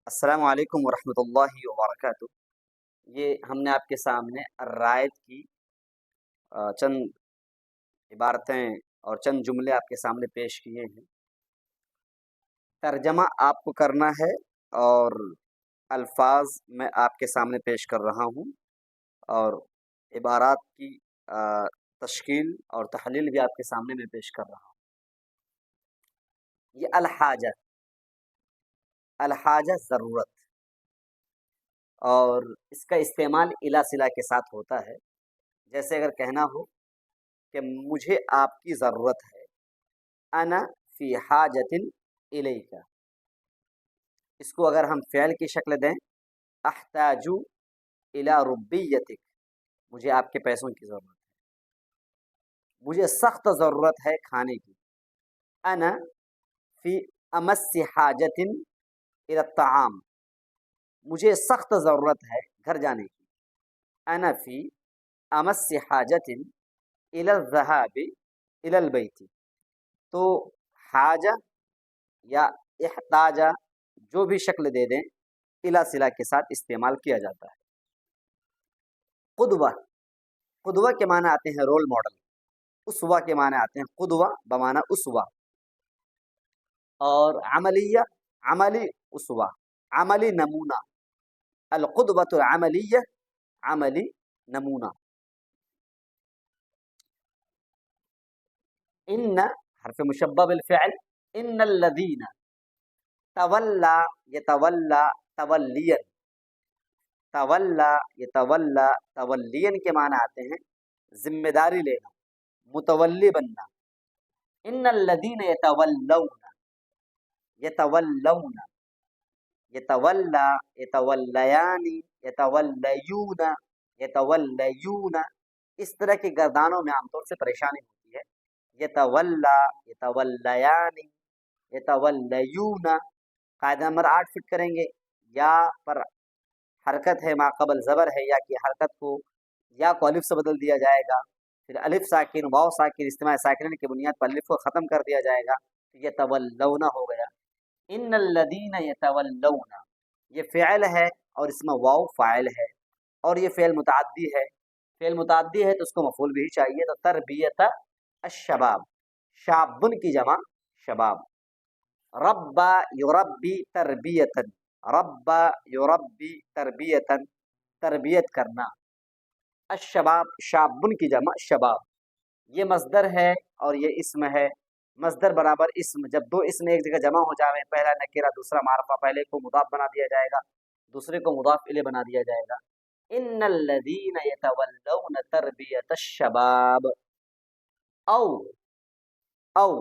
السلام علیکم ورحمۃ اللہ وبرکاتہ۔ یہ ہم نے آپ کے سامنے الرائد کی چند عبارتیں اور چند جملے آپ کے سامنے پیش کیے ہیں۔ ترجمہ آپ کو کرنا ہے اور الفاظ میں آپ کے سامنے پیش کر رہا ہوں، اور عبارات کی تشکیل اور تحلیل بھی آپ کے سامنے میں پیش کر رہا ہوں۔ یہ الحاجہ، الحاجہ ضرورت، اور اس کا استعمال الا صلہ کے ساتھ ہوتا ہے۔ جیسے اگر کہنا ہو کہ مجھے آپ کی ضرورت ہے، انا فی حاجت الیک، اس کو اگر ہم فعل کی شکل دیں، احتاج الی ربیتک، مجھے آپ کے پیسوں کی ضرورت ہے، مجھے سخت ضرورت ہے کھانے کی، انا فی امس حاجت الی الطعام، مجھے سخت ضرورت ہے گھر جانے کی، انا فی امس حاجت الی الذهاب الی البیت۔ تو حاجہ یا احتاجہ جو بھی شکل دے دیں، الا صلہ کے ساتھ استعمال کیا جاتا ہے۔ قدوہ، قدوہ کے معنی آتے ہیں رول ماڈل، اسوہ کے معنی آتے ہیں قدوہ بمعنی اسوہ، اور عملیہ، عملی اسوہ، عملی نمونہ، القدوۃ العملیہ، عملی نمونہ۔ ان حرف مشبہ بالفعل، ان الذین تولا یتولا تولیا، تولا یتولا تولین کے معنی آتے ہیں ذمہ داری لینا، متولی بننا۔ ان الذین یتولون، یتولون، یتولا، یتولیان، یتولیون، یتولیون، اس طرح کے گردانوں میں عام طور سے پریشانی ہوتی ہے۔ یتولا، یتولیان، یتولیون، قاعدہ نمبر 8 فٹ کریں گے، یا پر حرکت ہے، ما قبل زبر ہے، یا کی حرکت کو یا کو الف سے بدل دیا جائے گا، پھر الف ساکن واو ساکن اجتماع ساکنین کی بنیاد پر الف کو ختم کر دیا جائے گا، تو یتولون ہو گیا۔ ان الذین یتولون، یہ فعل ہے اور اس میں واو فاعل ہے، اور یہ فعل متعدی ہے، فعل متعدی ہے تو اس کو مفعول بھی چاہیے، تو تربیت الشباب، شابن کی جمع شباب۔ ربا یربی تربیتن، ربا یربی تربیتن، تربیت کرنا۔ الشباب، شابن کی جمع شباب، یہ مصدر ہے اور یہ اسم ہے۔ مصدر برابر اسم، جب دو اسم ایک جگہ جمع ہو جاویں، پہلا نکرہ دوسرا معرفہ، پہلے کو مضاف بنا دیا جائے گا، دوسرے کو مضاف الیہ بنا دیا جائے گا۔ ان الذین یتولون تربیت الشباب، او، او،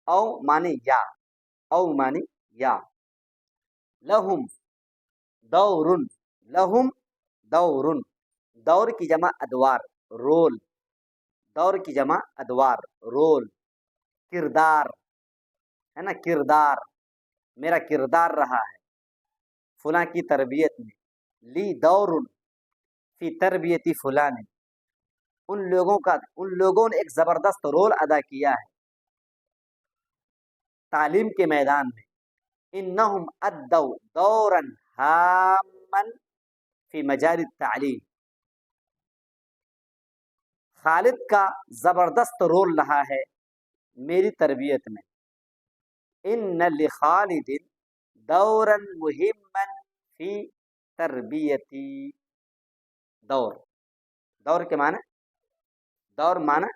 او معنی یا، او معنی یا، لہم دور، لہم دور، دور کی جمع ادوار، رول، دور کی جمع ادوار، رول، کردار ہے نا، کردار، میرا کردار رہا ہے فلاں کی تربیت میں، لی دور فی تربیتی فلاں، ان لوگوں نے ایک زبردست رول ادا کیا ہے تعلیم کے میدان میں۔ انہم ادوا دورا ہاما فی مجال التعلیم، خالد کا زبردست رول رہا ہے میری تربیت میں۔ ان لخالد دورا مہما فی تربیتی، دور، دور کے معنی، دور معنی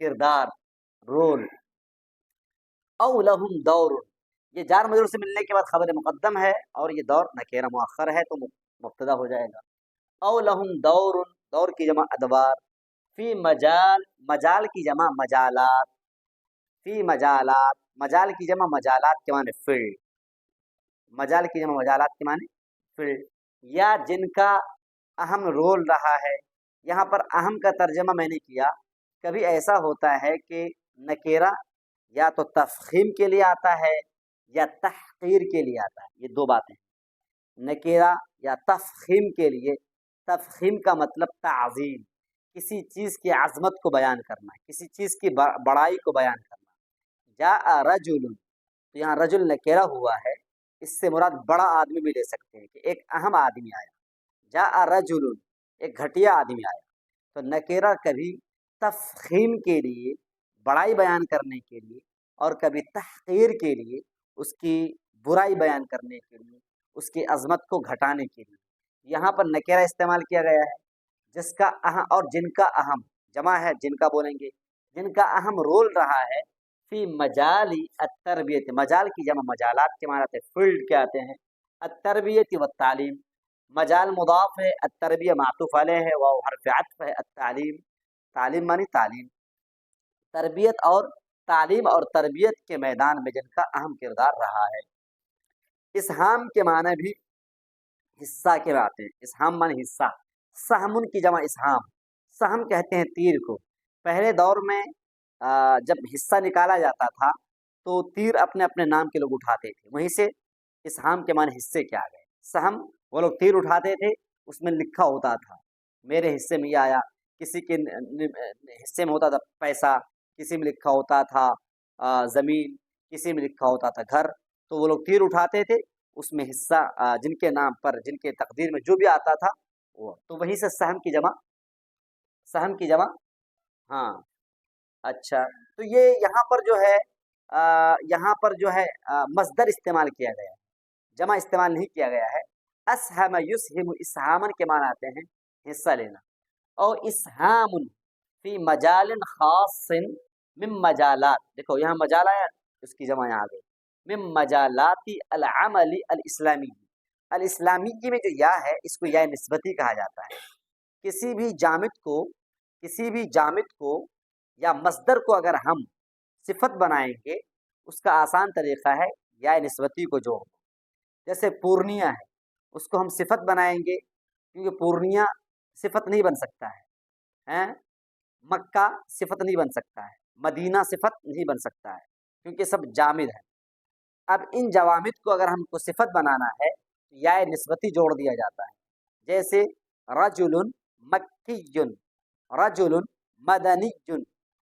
کردار، رول۔ او لہم دور، یہ جار مجرور سے ملنے کے بعد خبر مقدم ہے، اور یہ دور نکیرہ مؤخر ہے تو مبتدا ہو جائے گا۔ او لہم دور، دور کی جمع ادوار، فی مجال، مجال کی جمع مجالات، فی مجالات، مجال کی جمع مجالات کے معنی فیلڈ، مجال کی جمع مجالات کے معنی فیلڈ، یا جن کا اہم رول رہا ہے۔ یہاں پر اہم کا ترجمہ میں نے کیا، کبھی ایسا ہوتا ہے کہ نکیرہ یا تو تفخیم کے لیے آتا ہے یا تحقیر کے لیے آتا ہے، یہ دو باتیں، نکیرہ یا تفخیم کے لیے۔ تفخیم کا مطلب تعظیم، کسی چیز کی عظمت کو بیان کرنا، کسی چیز کی بڑائی کو بیان کرنا۔ جاء رجل، تو یہاں رجل نکیرہ ہوا ہے، اس سے مراد بڑا آدمی بھی لے سکتے ہیں کہ ایک اہم آدمی آیا. جاء رجل ایک گھٹیا آدمی آیا. تو نکیرہ کبھی تفخیم کے لیے بڑائی بیان کرنے کے لیے اور کبھی تحقیر کے لیے اس کی برائی بیان کرنے کے لیے اس کی عظمت کو گھٹانے کے لیے یہاں پر نکیرہ استعمال کیا گیا ہے. جس کا اہم اور جن کا اہم جمع ہے جن کا بولیں گے جن کا اہم رول رہا ہے فی مجالی التربیت. مجال کی جمع مجالات کے معنی آتے ہیں فیلڈ کے آتے ہیں. التربیت والتعلیم مجال مضاف ہے التربیہ معطوف علیہ ہے واو حرف عطف ہے التعلیم تعلیم معنی تعلیم تربیت اور تعلیم اور تربیت کے میدان میں جن کا اہم کردار رہا ہے. اسہام کے معنی بھی حصہ کے آتے ہیں. اسہام معنی حصہ. سہمن کی جمع اسہام. سہم کہتے ہیں تیر کو. پہلے دور میں جب حصہ نکالا جاتا تھا تو تیر اپنے اپنے نام کے لوگ اٹھاتے تھے. وہیں سے اسہام کے معنی حصے کے آ گئے. سہم وہ لوگ تیر اٹھاتے تھے اس میں لکھا ہوتا تھا میرے حصے میں یہ آیا. کسی کے حصے میں ہوتا تھا پیسہ کسی میں لکھا ہوتا تھا زمین کسی میں لکھا ہوتا تھا گھر. تو وہ لوگ تیر اٹھاتے تھے اس میں حصہ جن کے نام پر جن کے تقدیر میں جو بھی آتا تھا وہ. تو وہیں سے سہم کی جمع ہاں اچھا. تو یہ یہاں پر جو ہے مصدر استعمال کیا گیا ہے جمع استعمال نہیں کیا گیا ہے. اسہم یسہم اسہامن کے معنی آتے ہیں حصہ لینا. اور اسہام فی مجال خاص من مجالات. دیکھو یہاں مجال آیا اس کی جمع یہاں آ گئی من مجالاتی العمل الاسلامی. الاسلامی میں جو یا ہے اس کو یا نسبتی کہا جاتا ہے. کسی بھی جامد کو یا مصدر کو اگر ہم صفت بنائیں گے اس کا آسان طریقہ ہے یا نسبتی کو جوڑ. جیسے پورنیہ ہے اس کو ہم صفت بنائیں گے کیونکہ پورنیہ صفت نہیں بن سکتا ہے. مکہ صفت نہیں بن سکتا ہے. مدینہ صفت نہیں بن سکتا ہے کیونکہ سب جامد ہے. اب ان جوامد کو اگر ہم کو صفت بنانا ہے تو یا نسبتی جوڑ دیا جاتا ہے. جیسے رجل مکی رجل مدنی.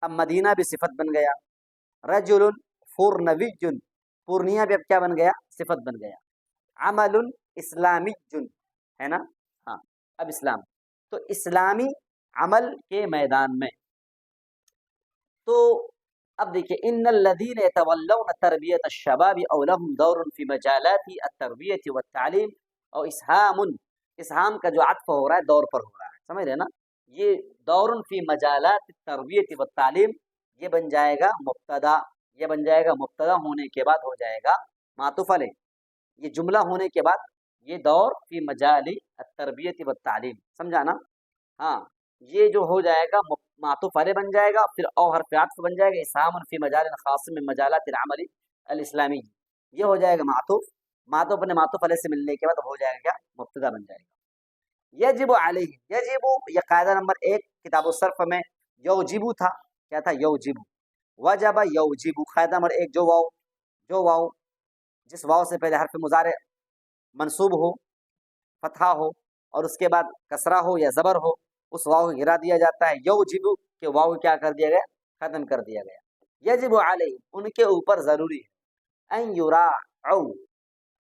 اب مدینہ بھی صفت بن گیا. رجل فرنوی پورنیہ بھی اب کیا بن گیا صفت بن گیا. عمل اسلامی ہے نا. ہاں اب اسلام تو اسلامی عمل کے میدان میں. تو اب دیکھیے ان الذین یتولون تربیت الشباب او لهم دور فی مجالات التربیت والتعلیم. اور اسہام کا جو عطف ہو رہا ہے دور پر ہو رہا ہے سمجھ رہے نا. یہ دور فی مجالات التربیت والتعلیم یہ بن جائے گا مبتدا. یہ بن جائے گا مبتدا ہونے کے بعد ہو جائے گا معطوف علیہ. یہ جملہ ہونے کے بعد یہ دور فی مجال التربیت والتعلیم سمجھا نا. ہاں یہ جو ہو جائے گا معطوف علیہ بن جائے گا پھر او حرف عطف بن جائے گا اسہام فی مجال خاص من مجالات العمل الاسلامی. یہ ہو جائے گا معطوف نے معطوف علیہ سے ملنے کے بعد ہو جائے گا کیا مبتدا بن جائے گا. یجب علیہ یجب یہ قاعدہ نمبر 1 کتاب الصرف میں یوجب تھا. کیا تھا یوجب وجب یوجب. قاعدہ نمبر 1 جو واو جس واو سے پہلے حرف مضارع منصوب ہو فتحہ ہو اور اس کے بعد کسرہ ہو یا زبر ہو اس واو کو گرا دیا جاتا ہے. یوجب کہ واو کیا کر دیا گیا ختم کر دیا گیا. یجب علیہ ان کے اوپر ضروری ہے ان یراعو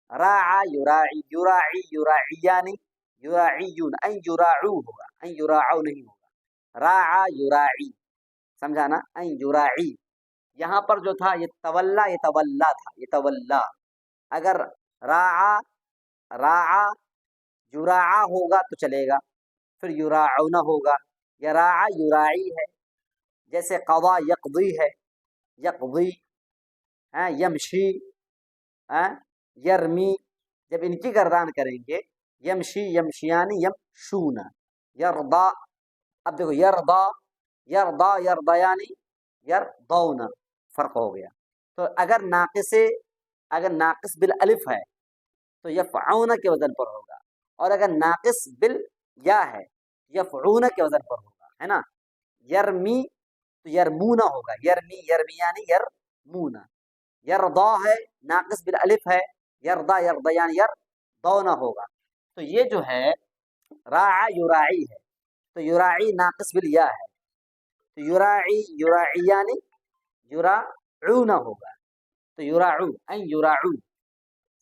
راعا یراعی یراعی یراعیانی یراعیون ان یراعو ہوگا ان یراعو نہیں ہوگا. راعا یراعی سمجھا نا. ان یراعی یہاں پر جو تھا یہ تولا تھا یہ تولا. اگر راعا یراعا ہوگا تو چلے گا پھر یراعون ہوگا. یا راعا یراعی ہے جیسے قضا یقضی ہے یقضی یمشی یرمی. جب ان کی گردان کریں گے یمشی یمشیانی یمشون. یرضا اب دیکھو یرضا یرضیانی یرضون فرق ہو گیا. تو اگر ناقص بالالف ہے تو یفعون کے وزن پر ہوگا اور اگر ناقص بالیا ہے یفعون کے وزن پر ہوگا ہے نا. یرمی تو یرمونا ہوگا یرمی یرمیانی یرمونا. یرضا ہے ناقص بالالف ہے یرضا یرضیان یرضون ہوگا. تو یہ جو ہے راعا یراعی ہے تو یراعی ناقص بالیا ہے تو یراعی یراعیانی یراعون ہوگا. تو یراعو ان یراعو